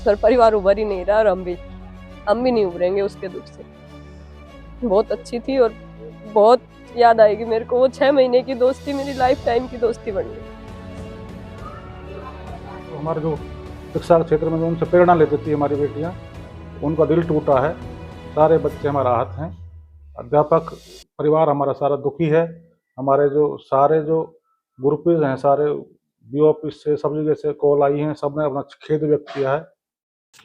पर परिवार उभर ही नहीं रहा और हम भी नहीं उभरेंगे उसके दुख से। बहुत अच्छी थी और बहुत याद आएगी मेरे को। वो 6 महीने की दोस्ती मेरी लाइफ टाइम की दोस्ती बन गई। तो हमारे जो शिक्षा के क्षेत्र में जो उनसे प्रेरणा लेती थी हमारी बेटियां, उनका दिल टूटा है। सारे बच्चे हमारा आहत हैं। अध्यापक परिवार हमारा सारा दुखी है। हमारे जो सारे जो ग्रुपेज हैं, सारे बी ऑफिस से सब जगह से कॉल आई हैं, सबने अपना खेद व्यक्त किया है।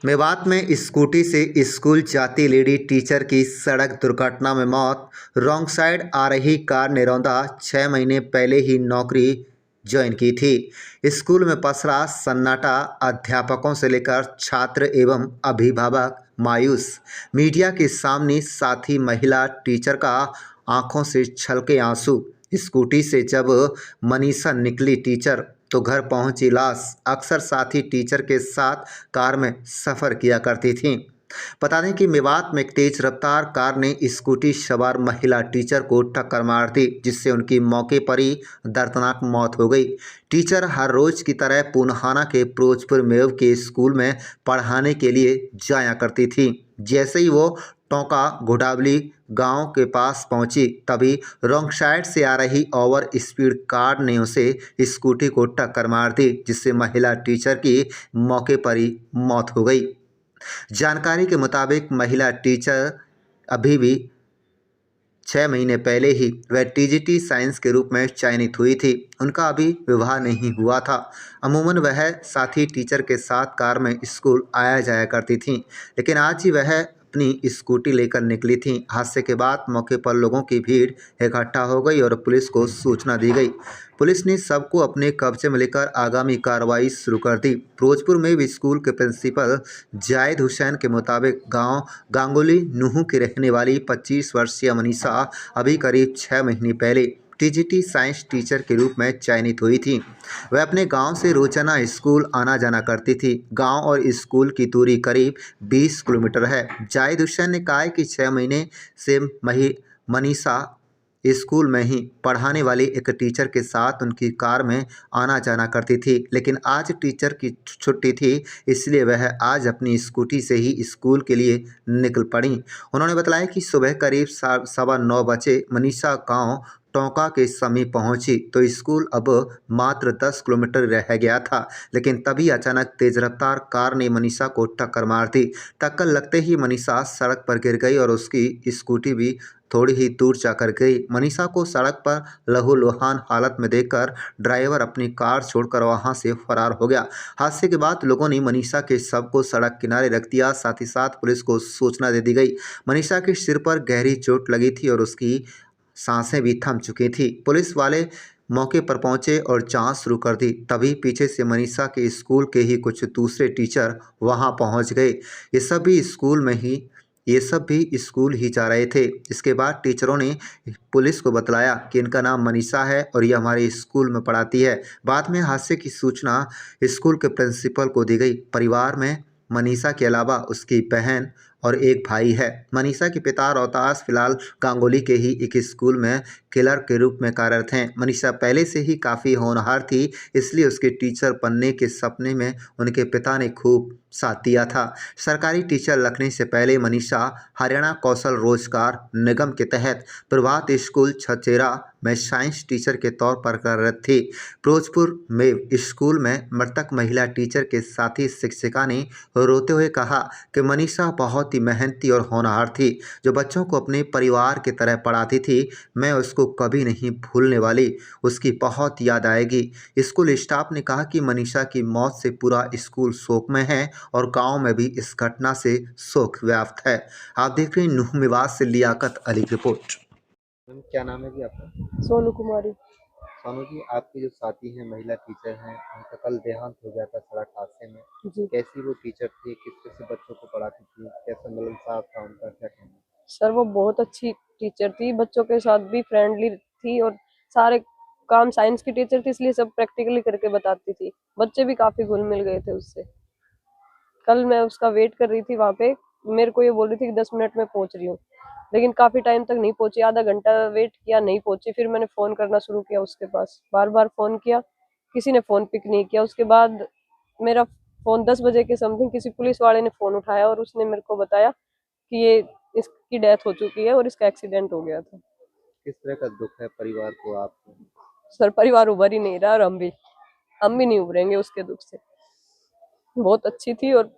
मेवात में स्कूटी से स्कूल जाती लेडी टीचर की सड़क दुर्घटना में मौत। रॉन्ग साइड आ रही कार ने रौंदा। 6 महीने पहले ही नौकरी ज्वाइन की थी। स्कूल में पसरा सन्नाटा। अध्यापकों से लेकर छात्र एवं अभिभावक मायूस। मीडिया के सामने साथी महिला टीचर का आंखों से छलके आंसू। स्कूटी से जब मनीषा निकली टीचर तो घर पहुंची लाश। अक्सर साथी टीचर के साथ कार में सफ़र किया करती थीं। बता दें कि मेवात में एक तेज रफ्तार कार ने स्कूटी सवार महिला टीचर को टक्कर मार दी, जिससे उनकी मौके पर ही दर्दनाक मौत हो गई। टीचर हर रोज़ की तरह पूनहाना के फिरोजपुर मेव के स्कूल में पढ़ाने के लिए जाया करती थी। जैसे ही वो टोंका घुडावली गांव के पास पहुंची, तभी रॉन्ग साइड से आ रही ओवर स्पीड कार ने उसे स्कूटी को टक्कर मार दी, जिससे महिला टीचर की मौके पर ही मौत हो गई। जानकारी के मुताबिक महिला टीचर अभी भी 6 महीने पहले ही वह टीजीटी साइंस के रूप में चयनित हुई थी। उनका अभी विवाह नहीं हुआ था। अमूमन वह साथी टीचर के साथ कार में स्कूल आया जाया करती थीं, लेकिन आज ही वह अपनी स्कूटी लेकर निकली थीं। हादसे के बाद मौके पर लोगों की भीड़ इकट्ठा हो गई और पुलिस को सूचना दी गई। पुलिस ने सबको अपने कब्जे में लेकर आगामी कार्रवाई शुरू कर दी। फिरोजपुर में भी स्कूल के प्रिंसिपल जाहिद हुसैन के मुताबिक गांव गांगुली नूहू की रहने वाली 25 वर्षीय मनीषा अभी करीब 6 महीने पहले टीजीटी साइंस टीचर के रूप में चयनित हुई थी। वह अपने गांव से रोजाना स्कूल आना जाना करती थी। गांव और स्कूल की दूरी करीब 20 किलोमीटर है। जाहिद हुसैन ने कहा कि 6 महीने से मनीषा स्कूल में ही पढ़ाने वाली एक टीचर के साथ उनकी कार में आना जाना करती थी, लेकिन आज टीचर की छुट्टी थी, इसलिए वह आज अपनी स्कूटी से ही स्कूल के लिए निकल पड़ी। उन्होंने बताया कि सुबह करीब 9:15 बजे मनीषा गांव टोंका के समीप पहुंची तो स्कूल अब मात्र 10 किलोमीटर रह गया था, लेकिन तभी अचानक तेज रफ्तार कार ने मनीषा को टक्कर मार दी। टक्कर लगते ही मनीषा सड़क पर गिर गई और उसकी स्कूटी भी थोड़ी ही दूर जाकर गई। मनीषा को सड़क पर लहूलुहान हालत में देखकर ड्राइवर अपनी कार छोड़कर वहां से फरार हो गया। हादसे के बाद लोगों ने मनीषा के शव को सड़क किनारे रख दिया। साथ ही साथ पुलिस को सूचना दे दी गई। मनीषा के सिर पर गहरी चोट लगी थी और उसकी सांसें भी थम चुकी थी। पुलिस वाले मौके पर पहुंचे और जांच शुरू कर दी। तभी पीछे से मनीषा के स्कूल के ही कुछ दूसरे टीचर वहां पहुंच गए। ये सब भी स्कूल ही जा रहे थे। इसके बाद टीचरों ने पुलिस को बतलाया कि इनका नाम मनीषा है और ये हमारे स्कूल में पढ़ाती है। बाद में हादसे की सूचना स्कूल के प्रिंसिपल को दी गई। परिवार में मनीषा के अलावा उसकी बहन और एक भाई है। मनीषा के पिता रोहतास फिलहाल गांगुली के ही एक स्कूल में क्लर्क के रूप में कार्यरत हैं। मनीषा पहले से ही काफ़ी होनहार थी, इसलिए उसके टीचर बनने के सपने में उनके पिता ने खूब साथ दिया था। सरकारी टीचर लगने से पहले मनीषा हरियाणा कौशल रोजगार निगम के तहत प्रभात स्कूल छचेरा में साइंस टीचर के तौर पर कार्यरत थी। फिरोजपुर में स्कूल में मृतक महिला टीचर के साथी शिक्षिका ने रोते हुए कहा कि मनीषा बहुत ही मेहनती और होनहार थी, जो बच्चों को अपने परिवार की तरह पढ़ाती थी। मैं उसको कभी नहीं भूलने वाली, उसकी बहुत याद आएगी। स्कूल स्टाफ ने कहा कि मनीषा की मौत से पूरा स्कूल शोक में है और गांव में भी इस घटना से शोक व्याप्त है। आप देख रहे हैं नूह मेवात से लियाकत अली की रिपोर्ट। मैम क्या नाम है जी आपका? सोनू कुमारी। सोनू जी, आपकी जो साथी हैं, महिला टीचर हैं, उनका कल देहांत हो गया था सड़क हादसे में। जी कैसी वो टीचर थी? किस कैसे बच्चों को पढ़ाती थी? कैसा मिलनसार था उनका, क्या कहना है? सर, वो बहुत अच्छी टीचर थी। बच्चों के साथ भी फ्रेंडली थी और सारे काम साइंस की टीचर थी, इसलिए सब प्रैक्टिकली करके बताती थी। बच्चे भी काफी घुल मिल गए थे उससे। कल मैं उसका वेट कर रही थी वहां पे। मेरे को ये बोल रही थी कि 10 मिनट में पहुंच रही हूँ, लेकिन काफी टाइम तक नहीं पहुंची। आधा घंटा वेट किया, नहीं पहुंची। फिर मैंने फोन करना शुरू किया उसके पास, बार बार फोन किया, किसी ने फोन पिक नहीं किया। उसके बाद मेरा फोन 10 बजे के समथिंग किसी पुलिस वाले ने फोन उठाया और उसने मेरे को बताया कि ये इसकी डेथ हो चुकी है और इसका एक्सीडेंट हो गया था। किस तरह का दुख है परिवार को आपको? सर परिवार उभर ही नहीं रहा और हम भी नहीं उभरेंगे उसके दुख से। बहुत अच्छी थी और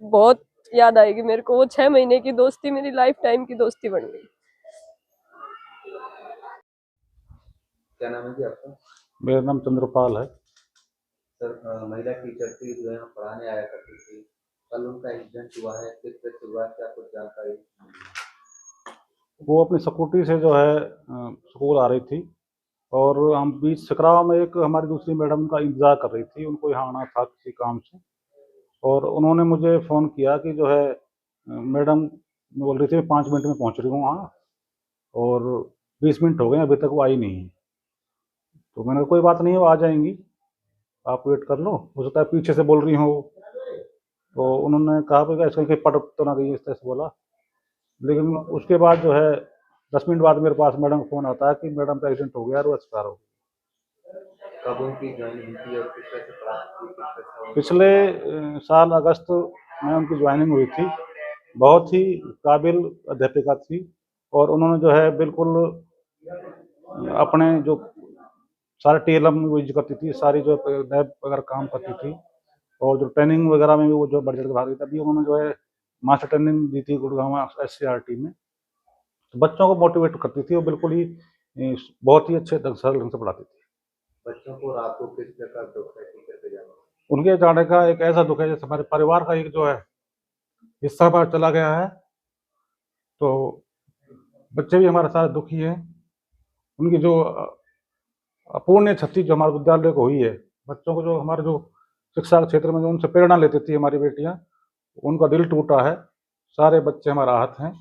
बहुत याद आएगी मेरे को। वो 6 महीने की दोस्ती मेरी लाइफ टाइम की दोस्ती बन गई। क्या नाम है जी आपका? मेरा नाम चंद्रपाल है। सर महिला टीचर थी जो यहाँ पढ़ाने आया करती थी, कल उनका एक्सीडेंट हुआ है, किस तरह से हुआ, क्या कुछ जानकारी? वो अपनी स्कूटी से जो है स्कूल आ रही थी और हम बीच सकरावा में एक हमारी दूसरी मैडम का इंतज़ार कर रही थी। उनको यहाँ आना था किसी काम से और उन्होंने मुझे फ़ोन किया कि जो है मैडम बोल रही थी 5 मिनट में पहुँच रही हूँ वहाँ और 20 मिनट हो गए अभी तक वो आई नहीं है। तो मैंने कहा कोई बात नहीं है, वो आ जाएंगी, आप वेट कर लो, हो सकता है पीछे से बोल रही हो। तो उन्होंने कहा भाई ऐसे कहीं पट तो ना गई, इस तरह से बोला। लेकिन उसके बाद जो है 10 मिनट बाद मेरे पास मैडम का फ़ोन आता है कि मैडम का एक्सीडेंट हो गया और वो एक्सपायर हो गई। कब उनकी ज्वाइनिंग हुई थी और किस तरह से पढ़ाती थी, किस तरह से? पिछले साल अगस्त में उनकी ज्वाइनिंग हुई थी। बहुत ही काबिल अध्यापिका थी और उन्होंने जो है बिल्कुल अपने जो सारे टीएलएम यूज करती थी, सारी जो लैब वगैरह काम करती थी और जो ट्रेनिंग वगैरह में भी वो जो बढ़ चढ़ के भाग रही थी। अभी उन्होंने जो है मास्टर ट्रेनिंग दी थी गुड़गांव SCRT में। तो बच्चों को मोटिवेट करती थी, वो बिल्कुल ही बहुत ही अच्छे सरल ढंग से पढ़ाती थी। बच्चों को रात को किस तरह का दुख है टीचर पे जाना? उनके जाने का एक ऐसा दुख है जैसे हमारे परिवार का एक जो है हिस्सा बाहर चला गया है। तो बच्चे भी हमारे साथ दुखी हैं। उनकी जो अपूर्णीय क्षति जो हमारे विद्यालय को हुई है, बच्चों को जो हमारे जो शिक्षा के क्षेत्र में जो उनसे प्रेरणा लेती थी हमारी बेटियां, उनका दिल टूटा है। सारे बच्चे हमारे आहत हैं।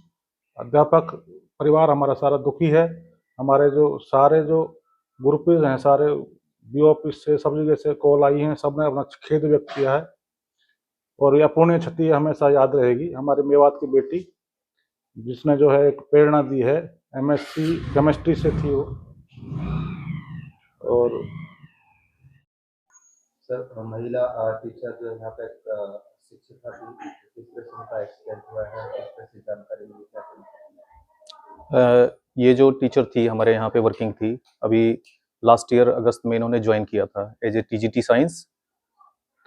अध्यापक परिवार हमारा सारा दुखी है। हमारे जो सारे जो ग्रुपेज हैं, सारे BO ऑफिस से सब जगह से कॉल आई हैं, सब ने अपना खेद व्यक्त किया है और ये अपूर्णीय क्षति हमेशा याद रहेगी। हमारे मेवात की बेटी जिसने जो है एक प्रेरणा दी है, MSc केमिस्ट्री से थी वो। और सर महिला टीचर जो यहाँ पे शिक्षिका थी, किस तरह से उनका एक्सीडेंट हुआ है, किस तरह से जानकारी मिली, क्या करें? ये जो टीचर थी हमारे यहाँ पे वर्किंग थी, अभी लास्ट ईयर अगस्त में इन्होंने ज्वाइन किया था एज ए TGT साइंस।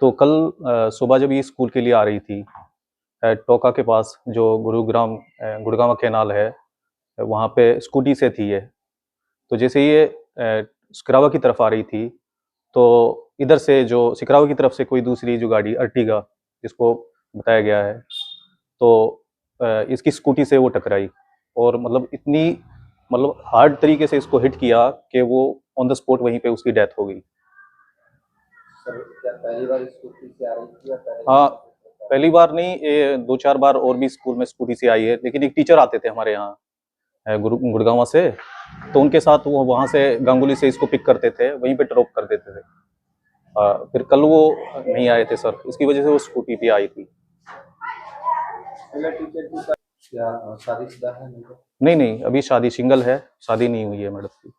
तो कल सुबह जब ये स्कूल के लिए आ रही थी, टोका के पास जो गुड़गांव कैनाल है, वहाँ पे स्कूटी से थी ये। तो जैसे ये सिकरावा की तरफ आ रही थी तो इधर से जो सिकरावा की तरफ से कोई दूसरी जो गाड़ी अर्टिगा जिसको बताया गया है, तो इसकी स्कूटी से वो टकराई और मतलब इतनी हार्ड तरीके से इसको हिट किया कि वो ऑन द स्पॉट वहीं पे उसकी डेथ हो गई। सर क्या पहली बार स्कूटी से आ रही थी या हाँ, पहली बार नहीं, ये 2-4 बार और भी स्कूल में स्कूटी से आई है। लेकिन एक टीचर आते थे हमारे यहाँ गुड़गांव से, तो उनके साथ वो वहाँ से गांगुली से इसको पिक करते थे, वहीं पे ड्रॉप कर देते थे। फिर कल वो नहीं आए थे सर, इसकी वजह से वो स्कूटी पे आई थी। क्या शादीशुदा है? नहीं, अभी शादी सिंगल है, शादी नहीं हुई है मैडम की।